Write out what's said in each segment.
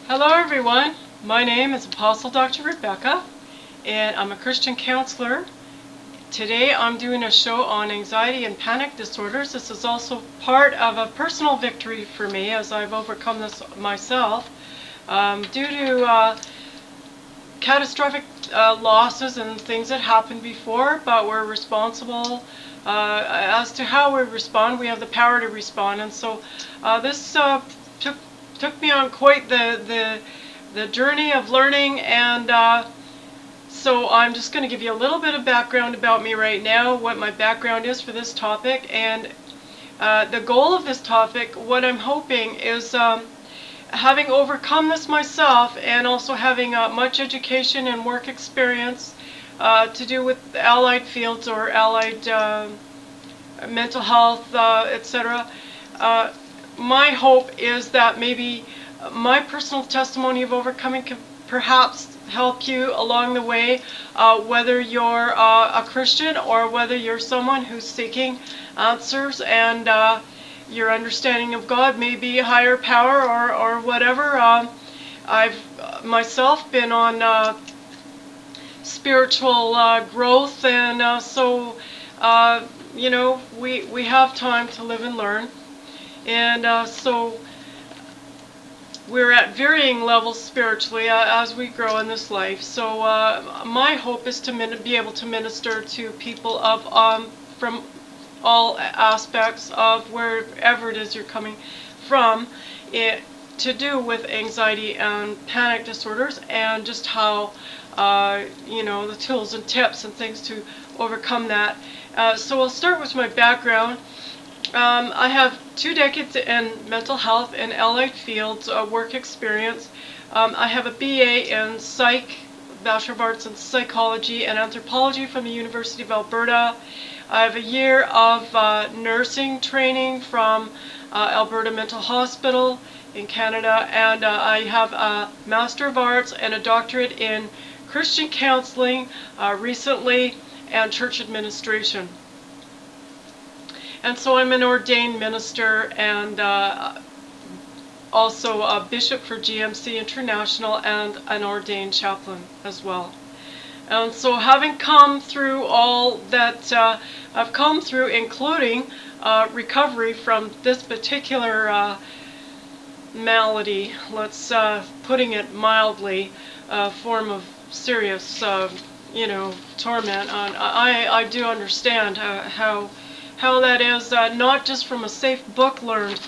Hello everyone, my name is Apostle Dr. Rebecca and I'm a Christian counselor. Today I'm doing a show on anxiety and panic disorders. This is also part of a personal victory for me as I've overcome this myself due to catastrophic losses and things that happened before, but we're responsible as to how we respond. We have the power to respond, and so this took me on quite the journey of learning, and so I'm just going to give you a little bit of background about me right now, what my background is for this topic, and the goal of this topic, what I'm hoping is having overcome this myself and also having much education and work experience to do with allied fields or allied mental health, etc. My hope is that maybe my personal testimony of overcoming can perhaps help you along the way, whether you're a Christian or whether you're someone who's seeking answers and your understanding of God may be a higher power or whatever. I've myself been on spiritual growth, and so you know, we have time to live and learn, and so we're at varying levels spiritually as we grow in this life. So my hope is to be able to minister to people of from all aspects of wherever it is you're coming from, to do with anxiety and panic disorders, and just how you know, the tools and tips and things to overcome that. So I'll start with my background. I have 2 decades in mental health and allied fields work experience. I have a BA in Psych, Bachelor of Arts in Psychology and Anthropology from the University of Alberta. I have a year of nursing training from Alberta Mental Hospital in Canada, and I have a Master of Arts and a doctorate in Christian counseling recently, and church administration. And so I'm an ordained minister and also a bishop for GMC International and an ordained chaplain as well. And so having come through all that I've come through, including recovery from this particular malady, let's putting it mildly, form of serious you know, torment, I do understand how that is, not just from a safe book learned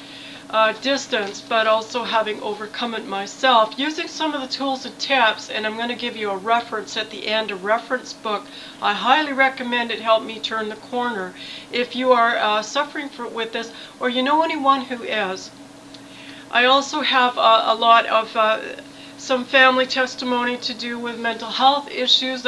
distance, but also having overcome it myself using some of the tools and tips. And I'm going to give you a reference at the end, a reference book. I highly recommend it. Helped me turn the corner. If you are suffering with this, or you know anyone who is. I also have a lot of some family testimony to do with mental health issues,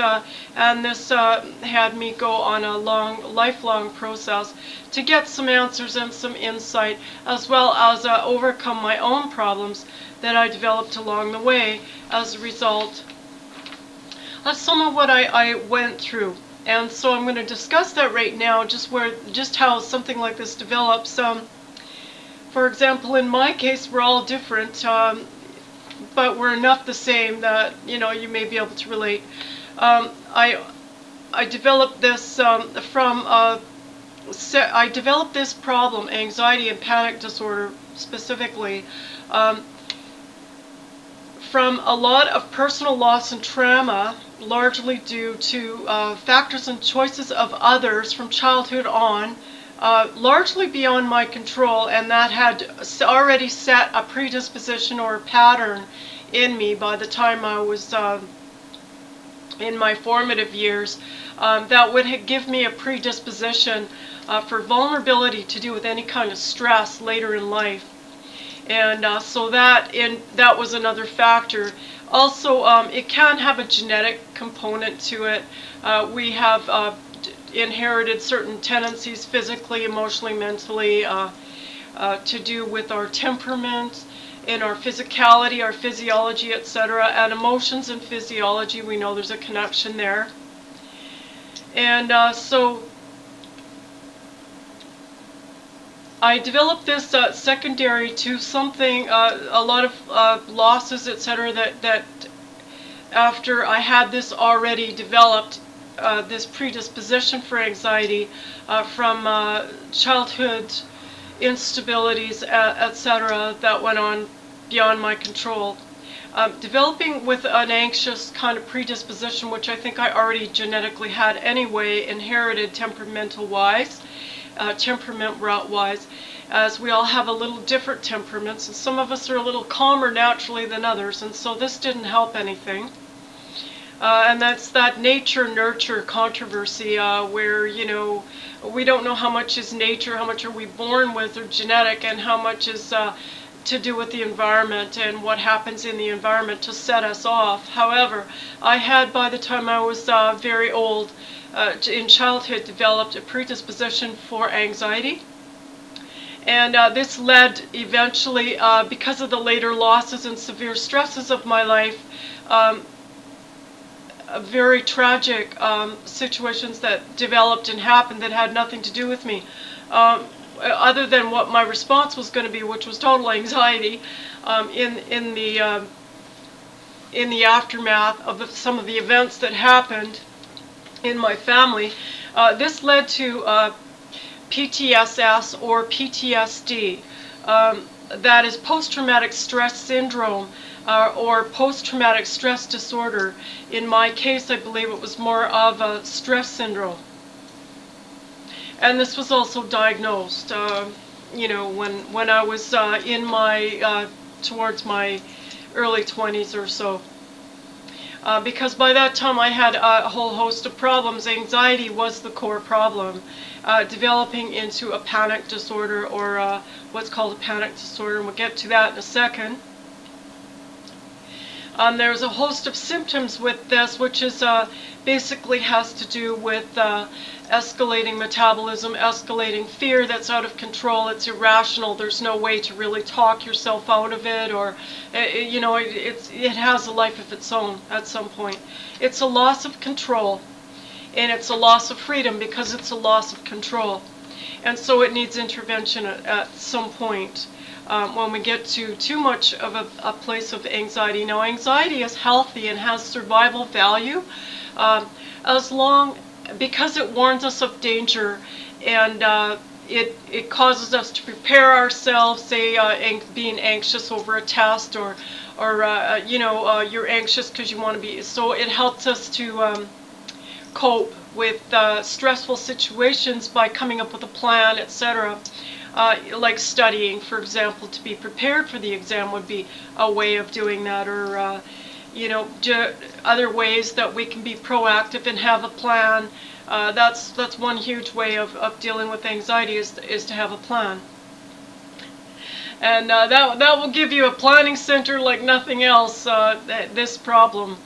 and this had me go on a lifelong process to get some answers and some insight, as well as overcome my own problems that I developed along the way as a result of some of what I went through. And so I'm going to discuss that right now, just how something like this develops. For example, in my case, we're all different, but we're enough the same that, you know, you may be able to relate. I developed this I developed this problem, anxiety and panic disorder specifically, from a lot of personal loss and trauma, largely due to factors and choices of others from childhood on, largely beyond my control, and that had already set a predisposition or a pattern in me by the time I was in my formative years, that would give me a predisposition for vulnerability to do with any kind of stress later in life. And so that was another factor. Also, it can have a genetic component to it. We have inherited certain tendencies physically, emotionally, mentally, to do with our temperament and our physicality, our physiology, etc. And emotions and physiology, we know there's a connection there. And so I developed this secondary to something, a lot of losses, etc. That after I had this already developed, this predisposition for anxiety from childhood instabilities, etc. that went on beyond my control. Developing with an anxious kind of predisposition, which I think I already genetically had anyway, inherited temperament route-wise, as we all have a little different temperaments, and some of us are a little calmer naturally than others, and so this didn't help anything. And that's that nature-nurture controversy where, we don't know how much is nature, how much are we born with or genetic, and how much is to do with the environment and what happens in the environment to set us off. However, I had, by the time I was very old, in childhood, developed a predisposition for anxiety. And this led eventually, because of the later losses and severe stresses of my life, very tragic situations that developed and happened that had nothing to do with me, other than what my response was going to be, which was total anxiety, in the aftermath of some of the events that happened in my family. This led to PTSS or PTSD. That is post-traumatic stress syndrome, or post-traumatic stress disorder. In my case, I believe it was more of a stress syndrome. And this was also diagnosed, when I was in my, towards my early 20s or so. Because by that time I had a whole host of problems. Anxiety was the core problem, developing into a panic disorder, or what's called a panic disorder, and we'll get to that in a second. There's a host of symptoms with this, which is basically has to do with escalating metabolism, escalating fear that's out of control. It's irrational. There's no way to really talk yourself out of it, or it has a life of its own at some point. It's a loss of control, and it's a loss of freedom because it's a loss of control, and so it needs intervention at some point. When we get to too much of a place of anxiety. Now, anxiety is healthy and has survival value because it warns us of danger, and it causes us to prepare ourselves, say being anxious over a test, or you're anxious because you want to be, so it helps us to cope with stressful situations by coming up with a plan, etc. Like studying, for example, to be prepared for the exam would be a way of doing that, or other ways that we can be proactive and have a plan. That's one huge way of dealing with anxiety is to have a plan. And that will give you a planning center like nothing else, this problem.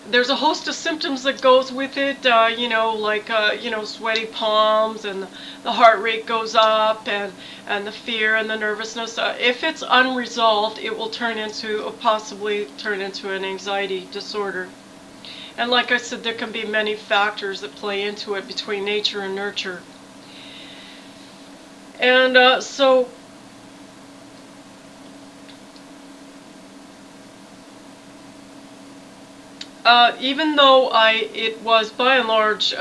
There's a host of symptoms that goes with it, sweaty palms, and the heart rate goes up, and the fear and the nervousness. If it's unresolved, it will possibly turn into an anxiety disorder. And like I said, there can be many factors that play into it between nature and nurture. And even though it was by and large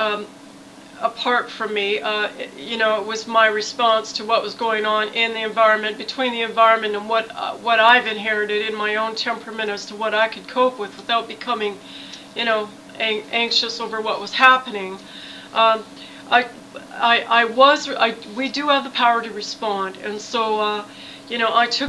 apart from me, it was my response to what was going on in the environment, between the environment and what I've inherited in my own temperament as to what I could cope with without becoming, anxious over what was happening. We do have the power to respond, and so, I took